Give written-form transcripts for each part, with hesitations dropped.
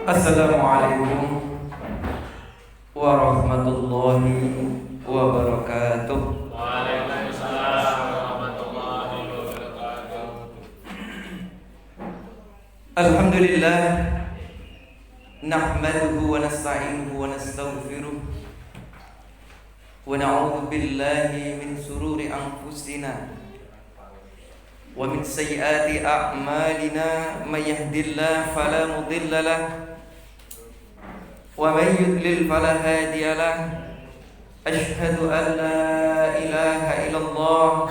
Assalamualaikum warahmatullahi wabarakatuh. Waalaikumsalam warahmatullahi wabarakatuh. Alhamdulillah, nahmaduhu wa nasta'inuhu wa nastaghfiruh wa na'udzu billahi min sururi anfusina wa min sayyiati a'malina, may yahdihillahu fala mudilla lahu wa may yudlil fala hadiya lahu. Asyhadu an la ilaha illallah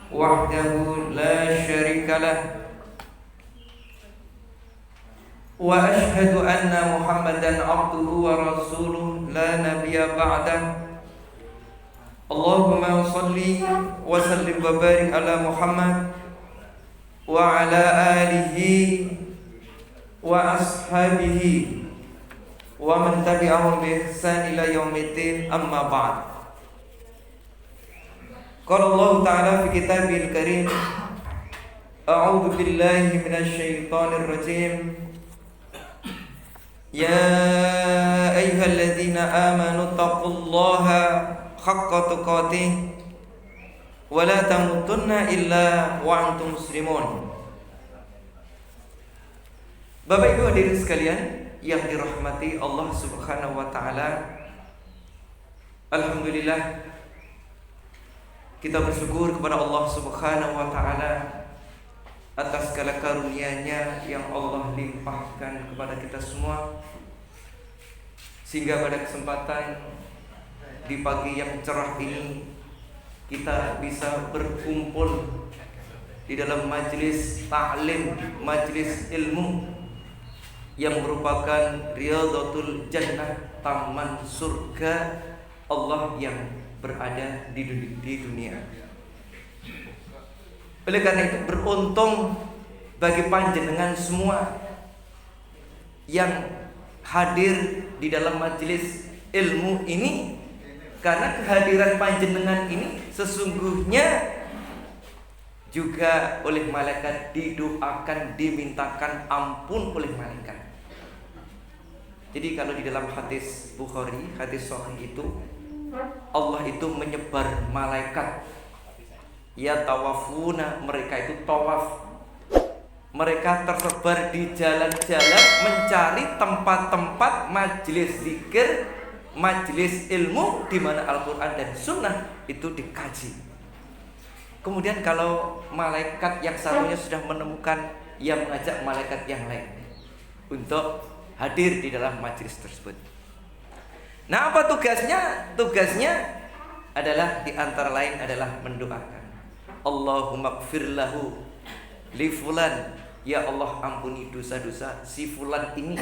wahdahu la syarika lahu wa asyhadu anna Muhammadan abduhu wa rasuluh la nabiyya ba'dah. Allahumma shalli wa sallim wa barik ala Muhammad wa ala alihi wa ashabihi wa man tabi'ahum bi ihsan ila yaumiddin, amma ba'd. Qala Allah ta'ala fi kitabil karim, a'udzu billahi minasy syaithanir rajim. Ya ayyuhalladzina amanu taqullaha haqqa tuqatih wa la tamutunna illa wa antum muslimun. Bapak Ibu hadirin sekalian yang dirahmati Allah Subhanahu wa taala, alhamdulillah kita bersyukur kepada Allah Subhanahu wa taala atas segala karunia-Nya yang Allah limpahkan kepada kita semua, sehingga pada kesempatan di pagi yang cerah ini kita bisa berkumpul di dalam majlis ta'lim, majlis ilmu yang merupakan Riyadhatul Jannah, taman surga Allah yang berada di dunia. Oleh karena itu beruntung bagi panjenengan semua yang hadir di dalam majlis ilmu ini, karena kehadiran panjenengan ini sesungguhnya juga oleh malaikat didoakan, dimintakan ampun oleh malaikat. Jadi kalau di dalam hadis Bukhari, hadis sahih itu, Allah itu menyebar malaikat, ya tawafuna, mereka itu tawaf. Mereka tersebar di jalan-jalan mencari tempat-tempat majlis zikir, majlis ilmu di mana Al-Quran dan Sunnah itu dikaji. Kemudian kalau malaikat yang satunya sudah menemukan, ia mengajak malaikat yang lain untuk hadir di dalam majlis tersebut. Nah, apa tugasnya? Tugasnya adalah di antara lain adalah mendoakan, Allahumma gfir lahu li fulan, ya Allah ampuni dosa-dosa si fulan ini.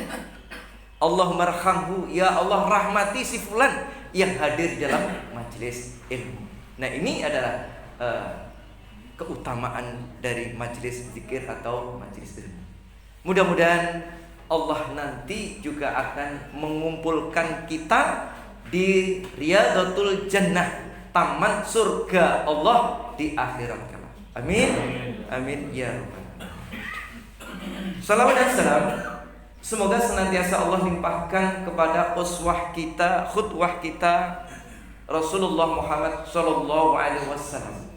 Allahumma arhamhu, ya Allah rahmati si fulan yang hadir di dalam majlis ilmu. Nah, ini adalah keutamaan dari majlis zikir atau majlis ilmu. Mudah-mudahan Allah nanti juga akan mengumpulkan kita di Riyadhatul Jannah, taman surga Allah di akhirat kelak. Amin. Amin ya rabbal alamin. Salawat dan salam semoga senantiasa Allah limpahkan kepada uswah kita, khutwah kita, Rasulullah Muhammad sallallahu alaihi wasallam,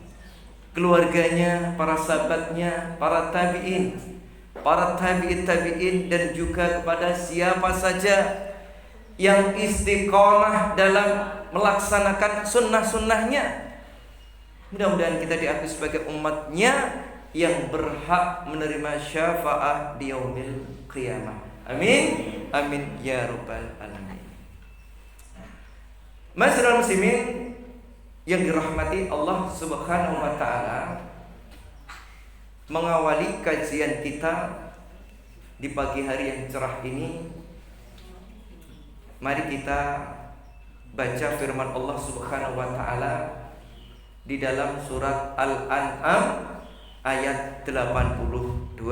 keluarganya, para sahabatnya, para tabi'in, para tabi'in, dan juga kepada siapa saja yang istiqomah dalam melaksanakan sunnah-sunnahnya. Mudah-mudahan kita diakui sebagai umatnya yang berhak menerima syafaat di yaumil qiyamah. Amin. Amin ya rabbal alamin. Masyaallah muslimin yang dirahmati Allah Subhanahu wa taala, mengawali kajian kita di pagi hari yang cerah ini, mari kita baca firman Allah Subhanahu wa taala di dalam surat Al-An'am ayat 82.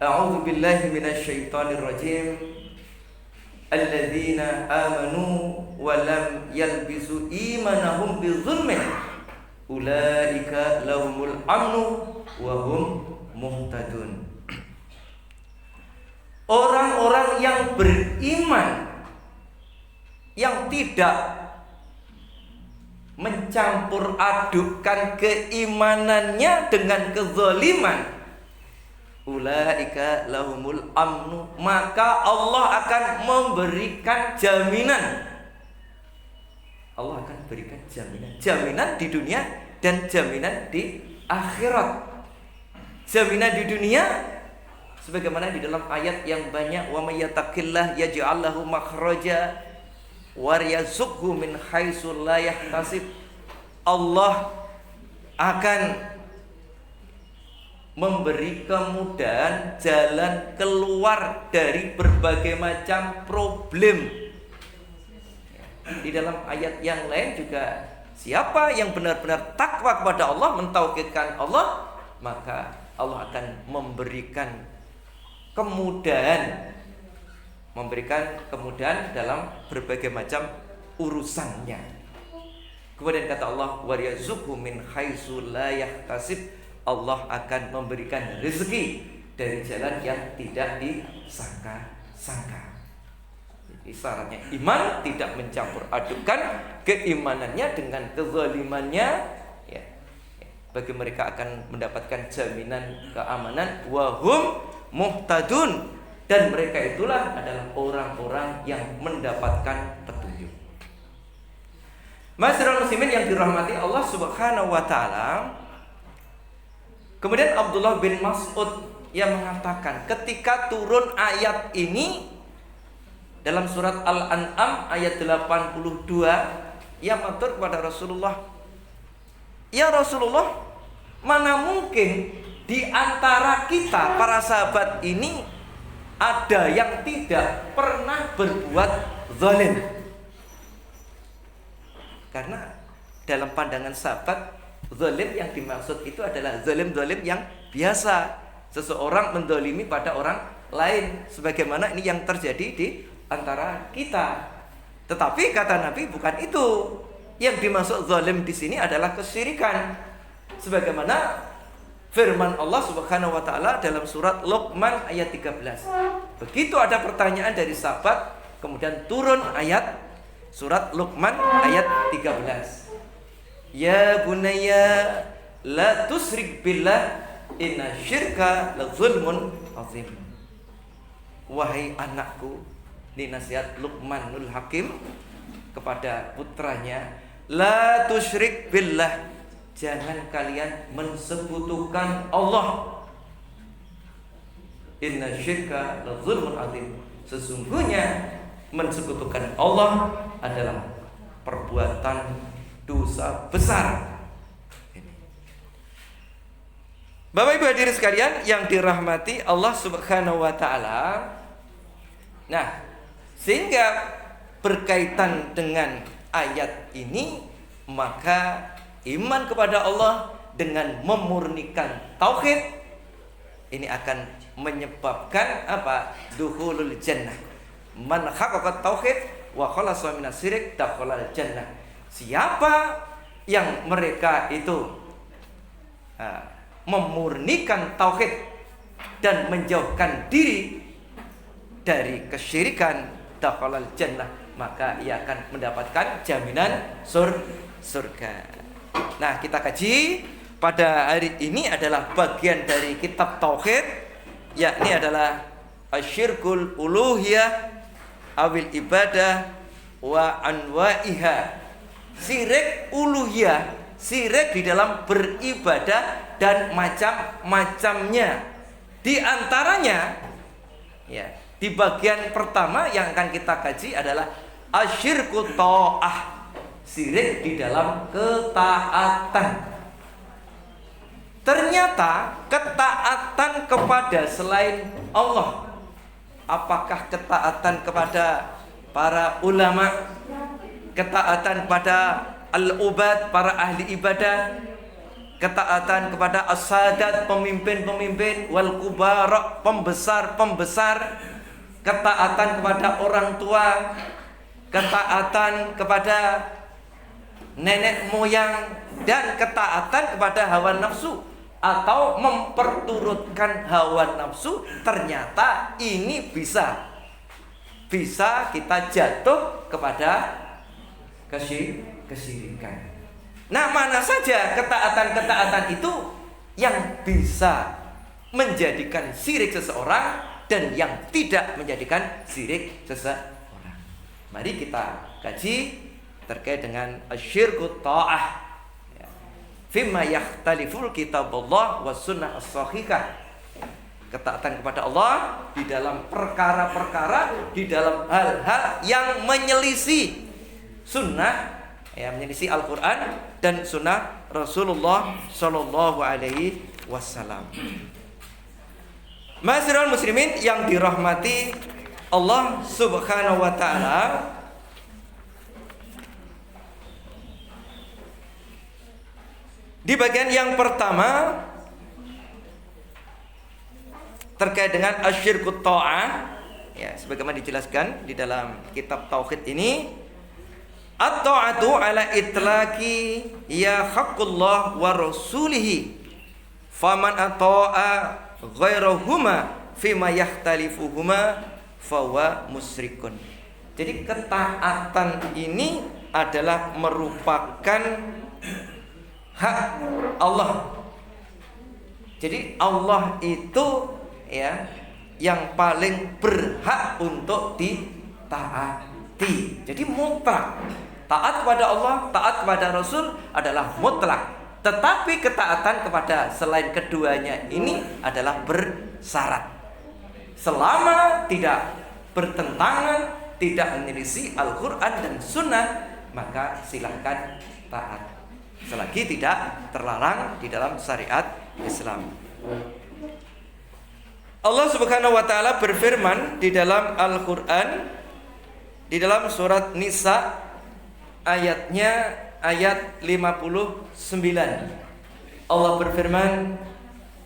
A'udzu billahi minasy syaithanir rajim. Alladzina amanu wa lam yalbisu imanahum bidzulmin ulaika lahumul amnu wa hum muhtadun. orang-orang yang beriman, yang tidak mencampur adukkan keimanannya dengan kezaliman, ulaika lahumul amnu, maka Allah akan memberikan jaminan. Allah akan berikan jaminan di dunia dan jaminan di akhirat. Jaminan di dunia sebagaimana di dalam ayat yang banyak, wa may yattaqillah yaj'al lahu makhraja wa yarzuqhu min haitsu la yahtasib. Allah akan memberi kemudahan jalan keluar dari berbagai macam problem. Di dalam ayat yang lain juga, siapa yang benar-benar takwa kepada Allah, mentauhidkan Allah, maka Allah akan memberikan kemudahan dalam berbagai macam urusannya. Kemudian kata Allah, wa yarzuqhu min haitsu la yahtasib, Allah akan memberikan rezeki dari jalan yang tidak disangka-sangka. Jadi syaratnya iman tidak mencampur adukan keimanannya dengan kezalimannya, ya. Bagi mereka akan mendapatkan jaminan keamanan, wahum muhtadun, dan mereka itulah adalah orang-orang yang mendapatkan petunjuk. Masyarul muslimin yang dirahmati Allah Subhanahu wa taala. Kemudian Abdullah bin Mas'ud yang mengatakan ketika turun ayat ini dalam surat Al-An'am ayat 82, ia matur kepada Rasulullah, "Ya Rasulullah, mana mungkin di antara kita para sahabat ini ada yang tidak pernah berbuat zalim?" Karena dalam pandangan sahabat, zalim yang dimaksud itu adalah zalim-zalim yang biasa, seseorang mendolimi pada orang lain, sebagaimana ini yang terjadi di antara kita. Tetapi kata Nabi, bukan itu. Yang dimaksud zalim di sini adalah kesyirikan, sebagaimana firman Allah Subhanahu wa taala dalam surat Luqman ayat 13. Begitu ada pertanyaan dari sahabat, kemudian turun ayat surat Luqman ayat 13. Ya bunayya la tusyrik billah inna syirka la zulmun azim. Wahai anakku, ini nasihat Luqmanul Hakim kepada putranya, la tusyrik billah, jangan kalian mensekutukan Allah. Inna syirka la zulmun azim, sesungguhnya mensekutukan Allah adalah perbuatan dosa besar. Bapak Ibu hadirin sekalian yang dirahmati Allah Subhanahu wa taala. Nah, sehingga berkaitan dengan ayat ini, maka iman kepada Allah dengan memurnikan tauhid ini akan menyebabkan apa? Dukhulul jannah. Man haqqaqa tauhid wa khalasa minas syirik dakhalal jannah. Siapa yang mereka itu memurnikan tauhid dan menjauhkan diri dari kesyirikan, dakhalal jannah, maka ia akan mendapatkan jaminan surga. Nah, kita kaji pada hari ini adalah bagian dari kitab tauhid, yakni adalah asyirkul uluhiyah awil ibadah wa anwa'iha. Syirik uluhiyah, syirik di dalam beribadah dan macam-macamnya. Di antaranya, ya, di bagian pertama yang akan kita kaji adalah asyirku ta'ah, syirik di dalam ketaatan. Ternyata ketaatan kepada selain Allah, apakah ketaatan kepada para ulama, ketaatan kepada al-ubad, para ahli ibadah, ketaatan kepada as-sadat, pemimpin-pemimpin, wal kubara, pembesar-pembesar, ketaatan kepada orang tua, ketaatan kepada nenek moyang, dan ketaatan kepada hawa nafsu. atau memperturutkan hawa nafsu, ternyata ini bisa kita jatuh kepada kesyirikan. Nah, mana saja ketaatan-ketaatan itu yang bisa menjadikan syirik seseorang dan yang tidak menjadikan syirik seseorang. Mari kita kaji terkait dengan asyirku ta'ah, fima yakhtaliful kitabullah was sunnah as-sahihah. Ketaatan kepada Allah di dalam perkara-perkara, di dalam hal-hal yang menyelisih sunnah, menyelisih Al-Quran dan sunnah Rasulullah Sallallahu Alaihi Wasallam. Ma'asyiral muslimin yang dirahmati Allah Subhanahu Wa Taala, di bagian yang pertama terkait dengan asyirkut ta'ah, sebagaimana dijelaskan di dalam kitab tauhid ini, at-ta'atu ala itlaqi ya haqqullah wa rasulihi faman ata'a ghairahuma fima yahtalifuhuma fawa musyrikun. Jadi ketaatan ini adalah merupakan hak Allah. Jadi Allah itu yang paling berhak untuk ditaati. Jadi mutlak. Taat kepada Allah, taat kepada Rasul adalah mutlak. Tetapi ketaatan kepada selain keduanya ini adalah bersyarat. Selama tidak bertentangan, tidak menyelisih Al-Quran dan Sunnah, maka silahkan taat. Selagi tidak terlarang di dalam syariat Islam. Allah Subhanahu wa taala berfirman di dalam Al-Qur'an, di dalam surat Nisa ayatnya ayat 59. Allah berfirman,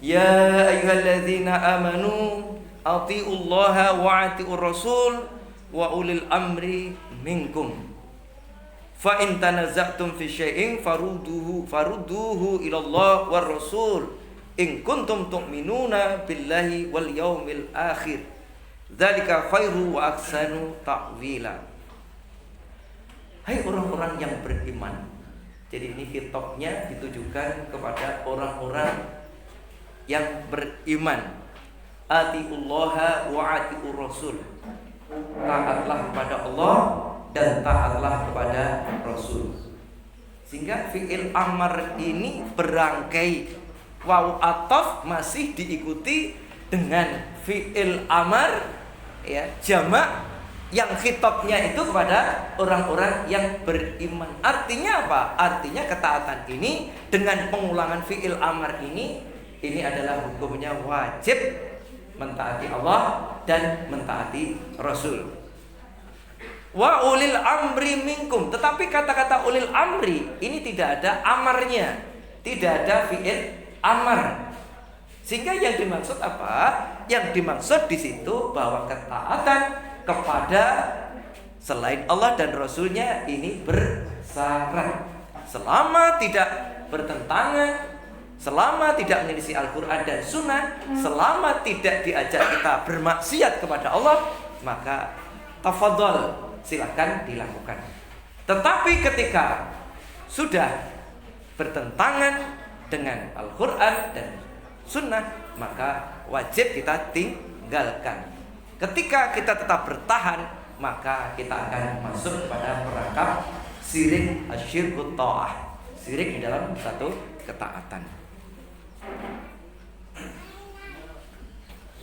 "Ya ayyuhalladzina amanu atti'ullaha wa atti'ur rasul wa ulil amri minkum. Fa in tanaza'tum fi syai'in farudduhu ila Allah war rasul in kuntum tu'minuna billahi wal yaumil akhir. Dzalika khairu wa ahsanu ta'wila." Hai orang-orang yang beriman. Jadi ini khitabnya ditujukan kepada orang-orang yang beriman. Atiullaha wa atiur rasul. Taatlah kepada Allah dan taatlah kepada Rasul. Sehingga fi'il amar ini berangkai waw ataf masih diikuti dengan fi'il amar jamak yang khitabnya itu kepada orang-orang yang beriman. Artinya apa? Artinya ketaatan ini dengan pengulangan fi'il amar ini adalah hukumnya wajib mentaati Allah dan mentaati Rasul. Wa ulil amri minkum. Tetapi kata-kata ulil amri ini tidak ada amarnya, tidak ada fi'il amar. Sehingga yang dimaksud apa? Yang dimaksud di situ bahwa ketaatan kepada selain Allah dan Rasulnya ini bersyarat. Selama tidak bertentangan, selama tidak menyelisih Al-Quran dan Sunnah, selama tidak diajak kita bermaksiat kepada Allah, maka tafadhol, silakan dilakukan. Tetapi ketika sudah bertentangan dengan Al-Quran dan Sunnah, maka wajib kita tinggalkan. Ketika kita tetap bertahan, maka kita akan masuk kepada perangkap syirik asyirkut ta'ah, syirik di dalam satu ketaatan.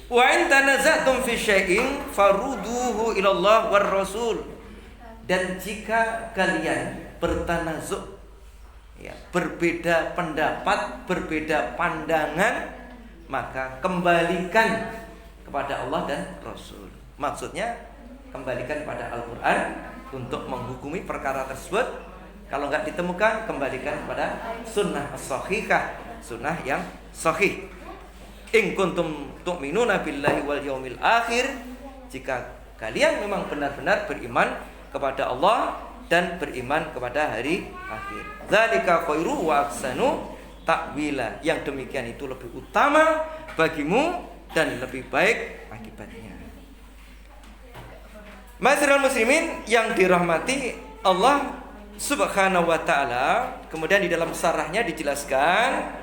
Wa in tanaza'tum fi syai'in farudduhu ila Allah war rasul. Dan jika kalian bertanazu', berbeda pendapat, berbeda pandangan, maka kembalikan kepada Allah dan Rasul. Maksudnya kembalikan kepada Al-Quran untuk menghukumi perkara tersebut. Kalau nggak ditemukan, kembalikan kepada sunnah as-sahihah, sunnah yang sahih. In kuntum tu'minuna billahi wal yaumil akhir. Jika kalian memang benar-benar beriman kepada Allah dan beriman kepada hari akhir. Dzalika khairu wa ahsanu ta'wila. Yang demikian itu lebih utama bagimu dan lebih baik akibatnya. Ma'asyiral muslimin yang dirahmati Allah Subhanahu wa taala, kemudian di dalam sarahnya dijelaskan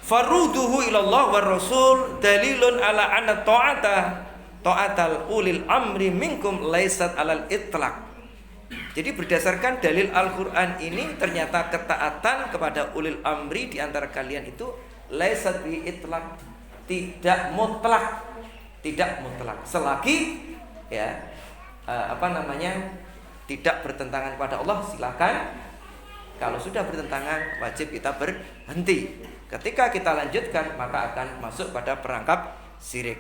faruduhu ilallah war rasul dalilun ala anna ta'atal ulil amri minkum laisat alal itlaq. Jadi berdasarkan dalil Al-Qur'an ini ternyata ketaatan kepada ulil amri di antara kalian itu laisat bi itlaq, tidak mutlak, selagi ya tidak bertentangan kepada Allah silakan. Kalau sudah bertentangan wajib kita berhenti. Ketika kita lanjutkan maka akan masuk pada perangkap syirik.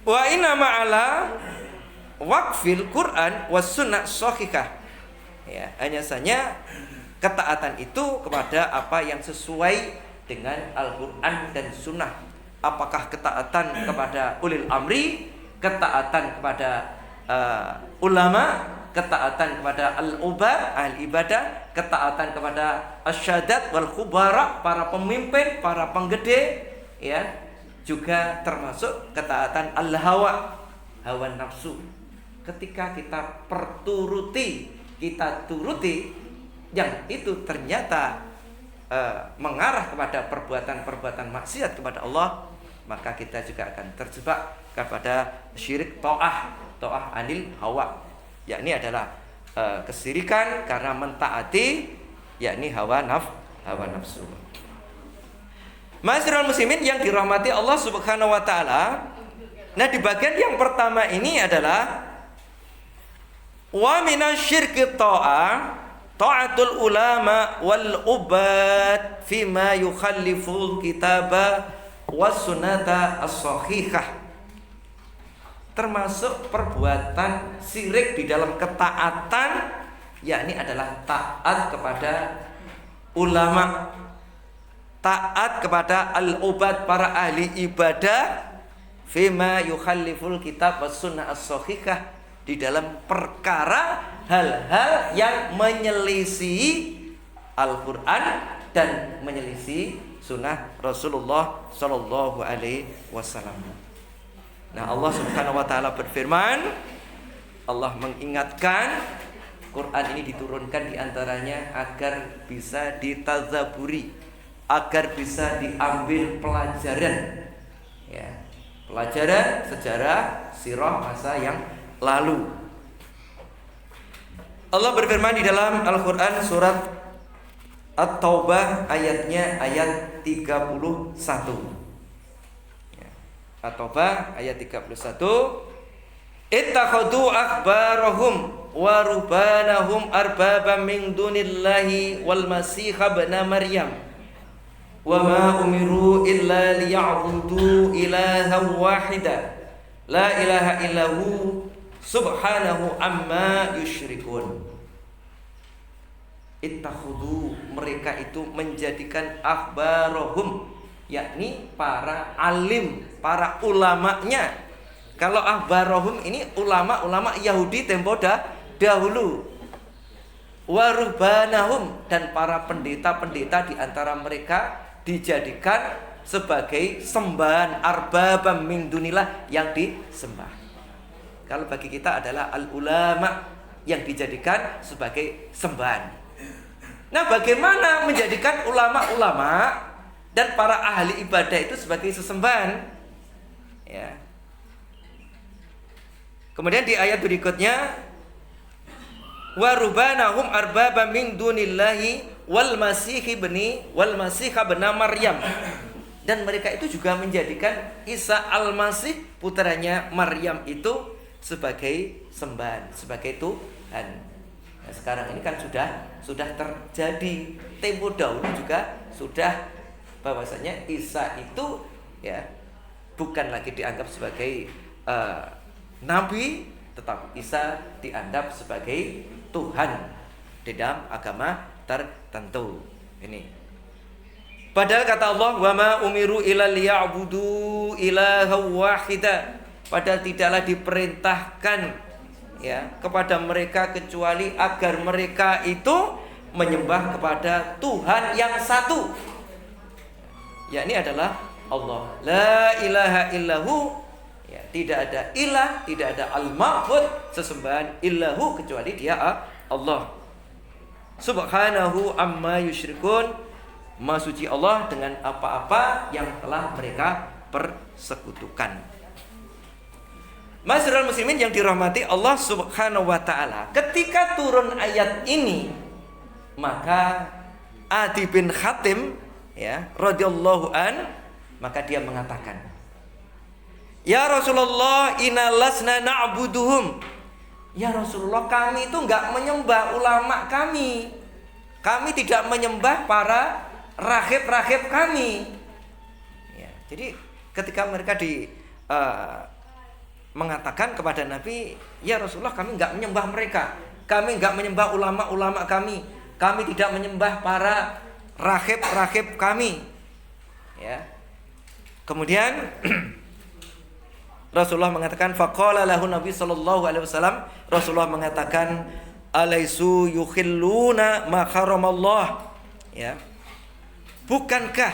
Wa inna ma'ala waqfil Quran was sunnah shahihah. Ya, hanya saja ketaatan itu kepada apa yang sesuai dengan Al-Qur'an dan sunnah. Apakah ketaatan kepada ulil amri, ketaatan kepada ulama, ketaatan kepada al-ubad, ahli ibadah, ketaatan kepada asyadat wal khubara, para pemimpin, para penggede, ya, juga termasuk ketaatan al-hawa, hawa nafsu. Ketika kita turuti yang itu ternyata mengarah kepada perbuatan-perbuatan maksiat kepada Allah, maka kita juga akan terjebak kepada syirik ta'ah anil hawa, yakni adalah kesirikan karena mentaati yakni hawa nafsu. Ma'asyiral muslimin yang dirahmati Allah Subhanahu wa taala. Nah, di bagian yang pertama ini adalah wa minasyirki ta'atul ulama wal ubad fima yukhalliful kitaba was sunnata as-sahihah. Termasuk perbuatan syirik di dalam ketaatan, yakni adalah taat kepada ulama, taat kepada al-ubad, para ahli ibadah, fima yukhalliful kitab was sunnah as-sahihah, di dalam perkara hal-hal yang menyelisih Al-Qur'an dan menyelisih sunnah Rasulullah sallallahu alaihi wasallam. Nah, Allah Subhanahu wa taala berfirman, Allah mengingatkan Quran ini diturunkan diantaranya agar bisa ditadzaburi, agar bisa diambil pelajaran, ya, pelajaran sejarah sirah masa yang lalu. Allah berfirman di dalam Al-Quran surat At-Taubah ayatnya ayat 31. At-Taubah ayat 31. Ittakhadhu akhbarahum wa rubanahum arbaba min dunillahi wal masih ibn Maryam wa ma umiru illa liya'budu ilahan wahida la ilaha illahu subhanahu amma yusyrikun. Ittakhadhu, mereka itu menjadikan akhbarahum, yakni para alim, para ulamanya. Kalau ahbarahum ini ulama-ulama Yahudi tempo dahulu. Warubanahum, dan para pendeta-pendeta di antara mereka dijadikan sebagai sembahan, arbabam min dunillah, yang disembah. Kalau bagi kita adalah al-ulama, yang dijadikan sebagai sembahan. Nah, bagaimana menjadikan ulama-ulama dan para ahli ibadah itu sebagai sesembahan? Ya. Kemudian di ayat berikutnya, wa rubanahum arbaba min dunillahi wal masih ibn Maryam. Dan mereka itu juga menjadikan Isa al-Masih, putranya Maryam, itu sebagai sembahan, sebagai Tuhan. Nah, sekarang ini kan sudah terjadi. Tempo dahulu juga sudah, bahwasanya Isa itu ya bukan lagi dianggap sebagai nabi, tetapi Isa dianggap sebagai Tuhan di dalam agama tertentu. Ini. Padahal kata Allah, wa ma umiru illa liya'budu ilahan wahida. Padahal tidaklah diperintahkan ya kepada mereka kecuali agar mereka itu menyembah kepada Tuhan yang satu. yakni adalah Allah. La ilaha illahu, ya, tidak ada ilah, tidak ada al-ma'bud sesembahan illahu kecuali Dia Allah. Subhanahu amma yusyrikun, Maha suci Allah dengan apa-apa yang telah mereka persekutukan. Masyarul muslimin yang dirahmati Allah Subhanahu wa taala, ketika turun ayat ini, maka Adi bin Hatim, ya, radhiyallahu an, maka dia mengatakan, "Ya Rasulullah, inna lasna na'buduhum." Ya Rasulullah, kami itu enggak menyembah ulama kami. Kami tidak menyembah para rahib-rahib kami. Ya, jadi ketika mereka mengatakan kepada Nabi, "Ya Rasulullah, kami enggak menyembah mereka. Kami enggak menyembah ulama-ulama kami. Kami tidak menyembah para rahib-rahib kami." Ya. Kemudian Rasulullah mengatakan, faqala lahu Nabi sallallahu alaihi wasallam, Rasulullah mengatakan, "Alaisu yukhilluna ma haramallah." Ya. Bukankah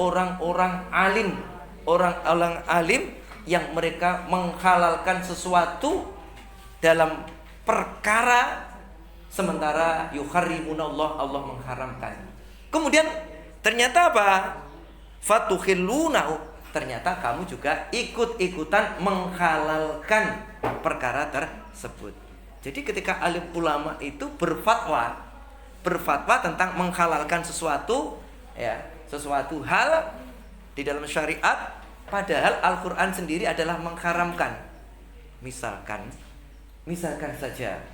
orang-orang alim yang mereka menghalalkan sesuatu dalam perkara sementara yuharrimunallah, Allah mengharamkan. Kemudian ternyata apa? Fatukhillunahu, ternyata kamu juga ikut-ikutan menghalalkan perkara tersebut. Jadi ketika alim ulama itu berfatwa tentang menghalalkan sesuatu, ya, sesuatu hal di dalam syariat, padahal Al-Quran sendiri adalah mengharamkan. Misalkan saja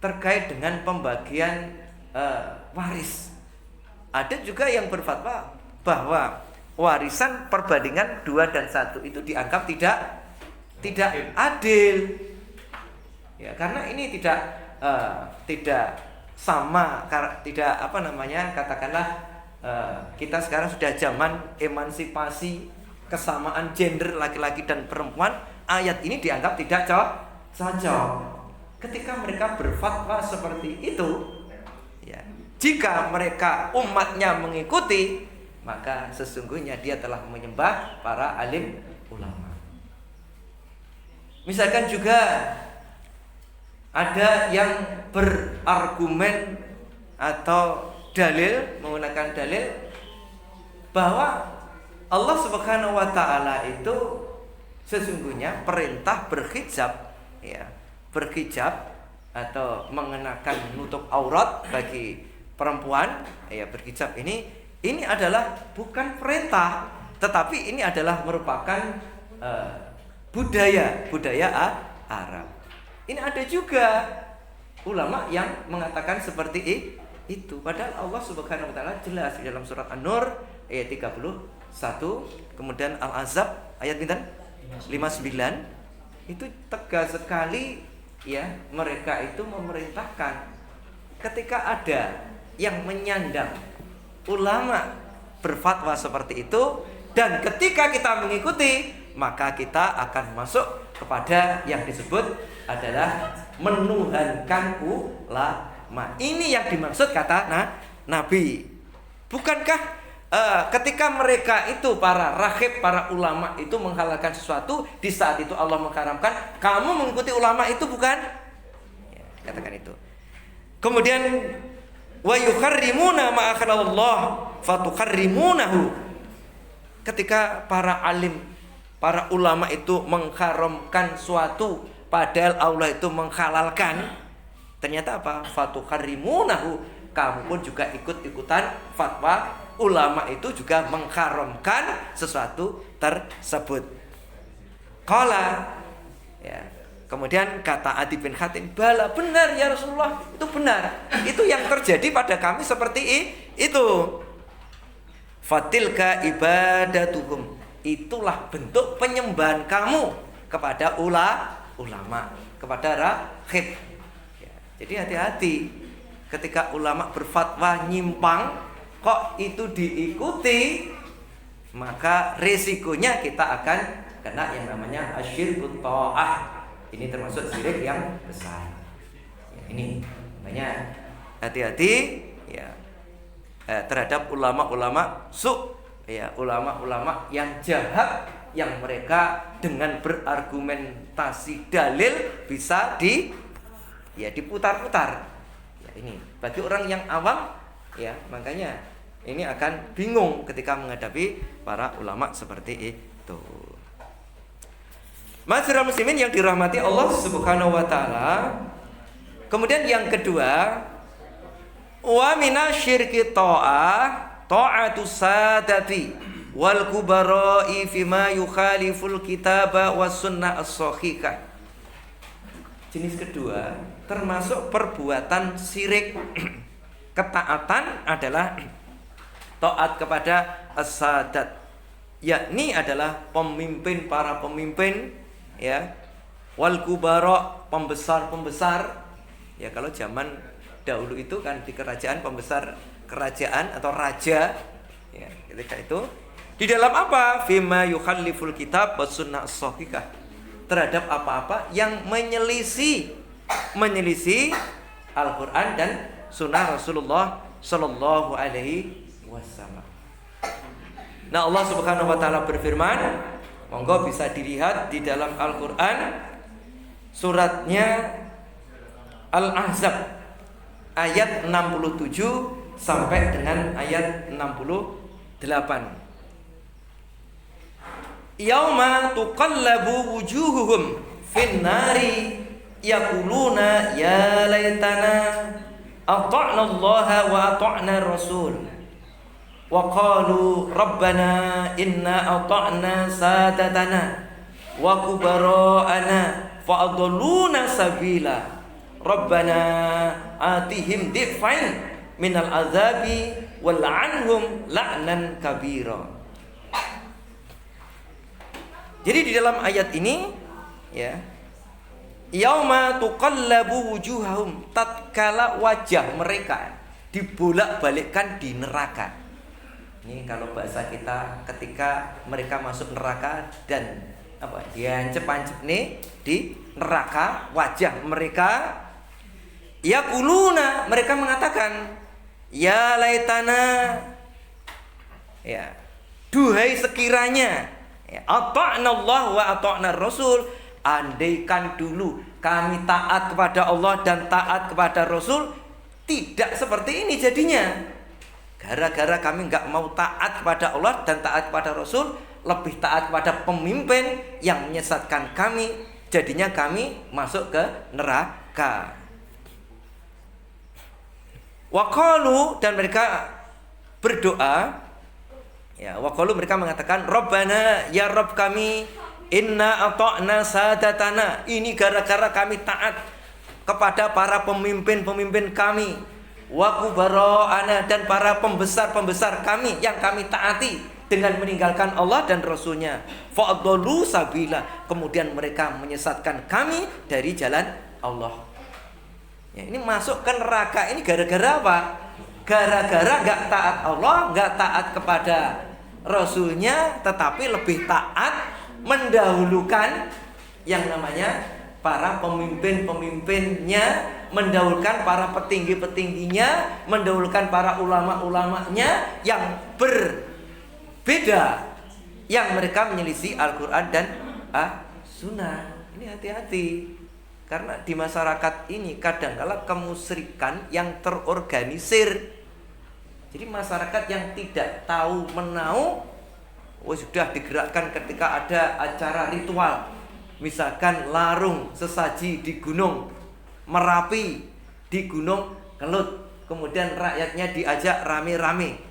terkait dengan pembagian waris, ada juga yang berfatwa bahwa warisan perbandingan 2 dan 1 itu dianggap tidak adil, ya, karena ini tidak sama, tidak katakanlah kita sekarang sudah zaman emansipasi, kesamaan gender laki-laki dan perempuan. Ayat ini dianggap tidak cocok. Ketika mereka berfatwa seperti itu, ya, jika mereka umatnya mengikuti, maka sesungguhnya dia telah menyembah para alim ulama. Misalkan juga ada yang berargumen atau menggunakan dalil bahwa Allah Subhanahu wa taala itu sesungguhnya perintah berhijab, ya, berhijab atau mengenakan nutup aurat bagi perempuan, ya, berhijab ini adalah bukan perintah, tetapi ini adalah merupakan budaya Arab. Ini ada juga ulama yang mengatakan seperti itu, padahal Allah Subhanahu wa taala jelas di dalam surat An-Nur ayat 31, kemudian Al-Ahzab ayat 59, itu tegas sekali, ya, mereka itu memerintahkan. Ketika ada yang menyandang ulama berfatwa seperti itu, dan ketika kita mengikuti, maka kita akan masuk kepada yang disebut adalah menuhankan ulama. Ini yang dimaksud kata Nabi. Bukankah ketika mereka itu para rahib, para ulama itu menghalalkan sesuatu, di saat itu Allah mengharamkan, kamu mengikuti ulama itu bukan? Ya, katakan itu. Kemudian wa yukharrimuna ma akhalallah fatukharrimunahu. Ketika para alim, para ulama itu mengharamkan suatu padahal Allah itu menghalalkan, ternyata apa? Fatukharrimunahu, kamu pun juga ikut-ikutan fatwa ulama itu juga mengharamkan sesuatu tersebut. Qala, ya. Kemudian kata Adi bin Hatim, "Bala, benar ya Rasulullah, itu benar. Itu yang terjadi pada kami seperti itu." Fatilka ibadatuhum, itulah bentuk penyembahan kamu kepada ulama, kepada rahib. Ya, jadi hati-hati ketika ulama berfatwa nyimpang, kok itu diikuti, maka resikonya kita akan kena yang namanya asyirkut ta'ah. Ini termasuk syirik yang besar. Ya, ini makanya hati-hati, ya. terhadap ulama-ulama ya, ulama-ulama yang jahat, yang mereka dengan berargumentasi dalil bisa diputar-putar. Ya, ini bagi orang yang awam ya, makanya ini akan bingung ketika menghadapi para ulama seperti itu. Masyarakat muslimin yang dirahmati Allah Subhanahu wa taala. Kemudian yang kedua, wa minasyirki ta'atu sadati wal kubara'i fima yukhaliful kitaba was sunnah as-sahihah. Jenis kedua termasuk perbuatan syirik. Ketaatan adalah taat kepada as-sadat, yakni adalah para pemimpin ya, wal kubara, pembesar. Ya, kalau zaman dahulu itu kan di kerajaan pembesar kerajaan atau raja ya, ketika itu di dalam apa? Fima yukhalliful kitab was sunnah as-sahihah, terhadap apa-apa yang menyelisih Al-Qur'an dan sunnah Rasulullah sallallahu alaihi wasallam. Nah, Allah Subhanahu wa taala berfirman, monggo bisa dilihat di dalam Al-Qur'an suratnya Al-Ahzab ayat 67 sampai dengan ayat 68. Yauma tuqallabu wujuhuhum fin nari yaquluna ya laitana ata'na Allah wa ata'na Rasul wa qalu rabbana inna ata'na sadatana wa kubara'ana fa adalluna sabila rabbana atihim difain minal azabi wal anhum la'nan kabira. Jadi di dalam ayat ini ya, yauma tuqallabu wujuhahum, tatkala wajah mereka dibolak-balikkan di neraka. Ini kalau bahasa kita ketika mereka masuk neraka dan diancep-ancep nih di neraka, wajah mereka yaquluna, mereka mengatakan ya laitana, ya duhai sekiranya ya, ata'na Allah wa ata'na Rasul, andaikan dulu kami taat kepada Allah dan taat kepada Rasul, tidak seperti ini jadinya. Gara-gara kami nggak mau taat kepada Allah dan taat kepada Rasul, lebih taat kepada pemimpin yang menyesatkan kami, jadinya kami masuk ke neraka. Waqalu, dan mereka berdoa ya, waqalu, mereka mengatakan Rabbana, ya Rabb kami, inna ata'na sadatana, ini gara-gara kami taat kepada para pemimpin kami, wa kubara'ana, dan para pembesar kami yang kami taati dengan meninggalkan Allah dan Rasulnya, fa'adallu sabila, kemudian mereka menyesatkan kami dari jalan Allah. Ya, ini masuk ke neraka ini gara-gara apa? Gara-gara gak taat Allah, gak taat kepada Rasulnya, tetapi lebih taat mendahulukan yang namanya para pemimpinnya, mendahulukan para petingginya, mendahulukan para ulama-ulamanya yang berbeda, yang mereka menyelisih Al-Quran dan Sunnah. Ini hati-hati, karena di masyarakat ini kadang-kala kemusyrikan yang terorganisir. Jadi masyarakat yang tidak tahu menau, sudah digerakkan ketika ada acara ritual, misalkan larung sesaji di Gunung Merapi, di Gunung Kelut, kemudian rakyatnya diajak rame-rame.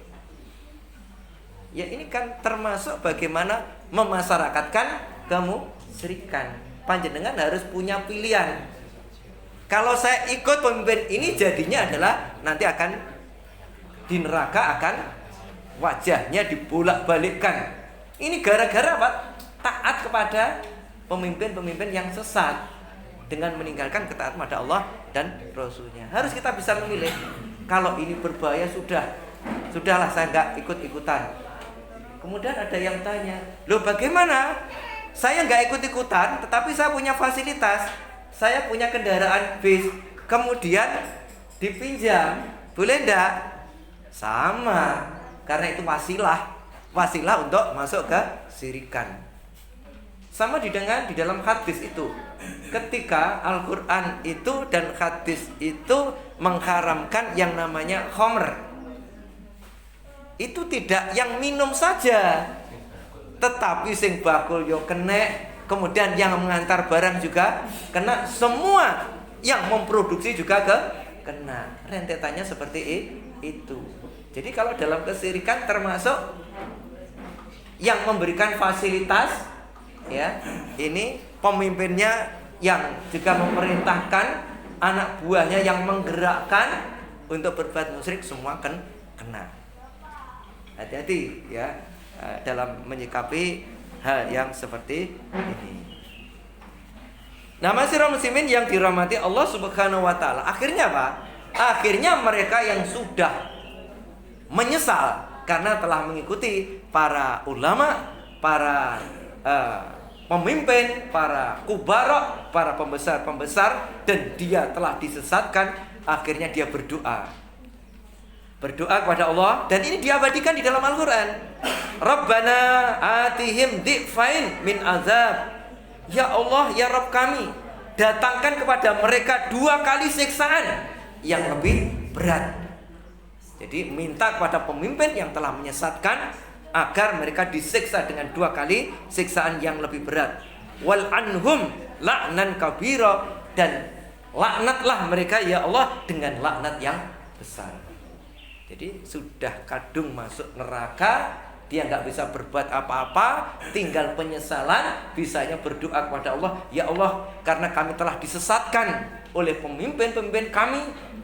Ya, ini kan termasuk bagaimana memasyarakatkan kemusyrikan. Panjenengan harus punya pilihan. Kalau saya ikut pemimpin ini, jadinya adalah nanti akan di neraka, akan wajahnya dibolak-balikkan. Ini gara-gara apa? Taat kepada pemimpin yang sesat dengan meninggalkan ketaatan pada Allah dan Rasulnya. Harus kita bisa memilih. Kalau ini berbahaya, sudahlah saya nggak ikut-ikutan. Kemudian ada yang tanya, loh bagaimana? Saya nggak ikut-ikutan, tetapi saya punya fasilitas. Saya punya kendaraan bis, kemudian dipinjam, boleh enggak? Sama, karena itu wasilah untuk masuk ke syirikan. Sama di dalam hadis itu, ketika Al-Quran itu dan hadis itu mengharamkan yang namanya khamr, itu tidak yang minum saja, tetapi sing bakul yo kena, kemudian yang mengantar barang juga kena, semua yang memproduksi juga kena. Rentetannya seperti itu. Jadi kalau dalam kesyirikan termasuk yang memberikan fasilitas, ya, ini pemimpinnya yang juga memerintahkan, anak buahnya yang menggerakkan untuk berbuat musyrik, semua kena. Hati-hati ya dalam menyikapi hal yang seperti ini. Nah, masyarakat muslimin yang dirahmati Allah Subhanahu wa taala, akhirnya apa? Akhirnya mereka yang sudah menyesal karena telah mengikuti para ulama, para pemimpin, para kubarok, para pembesar-pembesar, dan dia telah disesatkan, akhirnya dia berdoa kepada Allah, dan ini diabadikan di dalam Al-Quran. Rabbana atihim di'fain min azab. Ya Allah, ya Rabb kami, datangkan kepada mereka 2 kali siksaan yang lebih berat. Jadi minta kepada pemimpin yang telah menyesatkan agar mereka disiksa dengan 2 kali siksaan yang lebih berat. Wal anhum la'nan kabira, dan laknatlah mereka ya Allah dengan laknat yang besar. Jadi sudah kadung masuk neraka, dia nggak bisa berbuat apa-apa, tinggal penyesalan, bisanya berdoa kepada Allah, ya Allah, karena kami telah disesatkan oleh pemimpin-pemimpin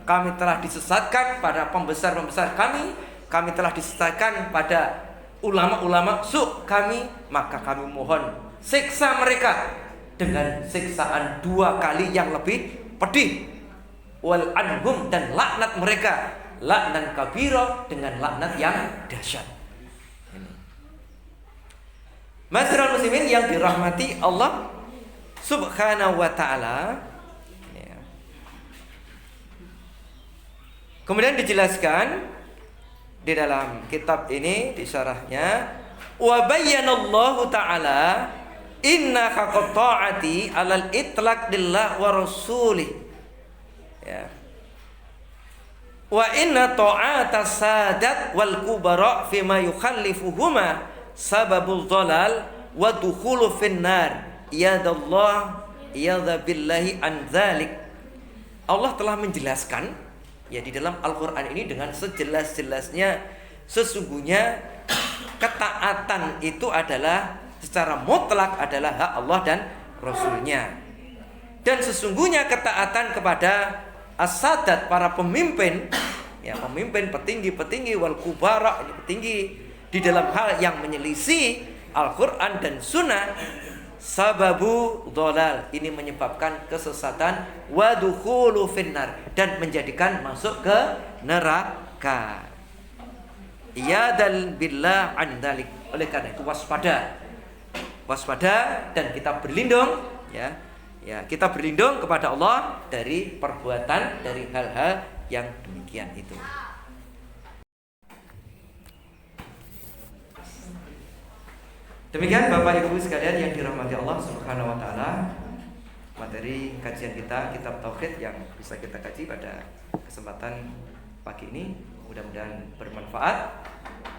kami telah disesatkan pada pembesar-pembesar kami telah disesatkan pada ulama-ulama su' kami, maka kami mohon siksa mereka dengan siksaan 2 kali yang lebih pedih. Wal anhum, dan laknat mereka laknan kabira, dengan laknat yang dahsyat. Masyarakat muslimin yang dirahmati Allah Subhanahu wa ta'ala, ya. Kemudian dijelaskan di dalam kitab ini, di syarahnya, wa bayyanallahu ta'ala inna haqqa ta'ati 'alal itlaq lillah wa rasulih, ya. Wa inna ta'atas sadat wal kubara fima yukhallifuhuma sababul dhalal wa dukhulu finnar, yadallah yadabillahi an dzalik. Allah telah menjelaskan ya di dalam Al-Quran ini dengan sejelas-jelasnya, sesungguhnya ketaatan itu adalah secara mutlak adalah hak Allah dan Rasulnya, dan sesungguhnya ketaatan kepada as-sadat, para pemimpin, ya, pemimpin petinggi-petinggi, wal kubara, petinggi di dalam hal yang menyelisih Al-Quran dan Sunnah, sababu dhalal, ini menyebabkan kesesatan, wa dukhulu finnar, dan menjadikan masuk ke neraka. Iyadal billah an dzalik. Oleh karena itu waspada dan kita berlindung, ya, kita berlindung kepada Allah dari perbuatan, dari hal-hal yang demikian itu. Demikian Bapak Ibu sekalian yang dirahmati Allah Subhanahu wa taala, materi kajian kita kitab tauhid yang bisa kita kaji pada kesempatan pagi ini, mudah-mudahan bermanfaat.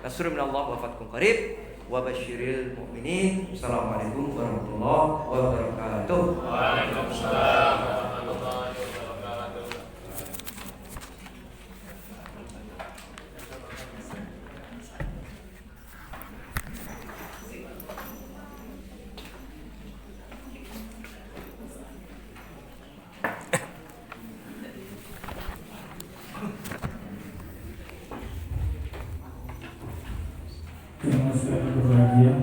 Nasrul minallah wa fathun qarib wa basyiril mu'minin. Assalamualaikum warahmatullahi wabarakatuh. Waalaikumsalam warahmatullahi wabarakatuh. Yang masih berbahagia,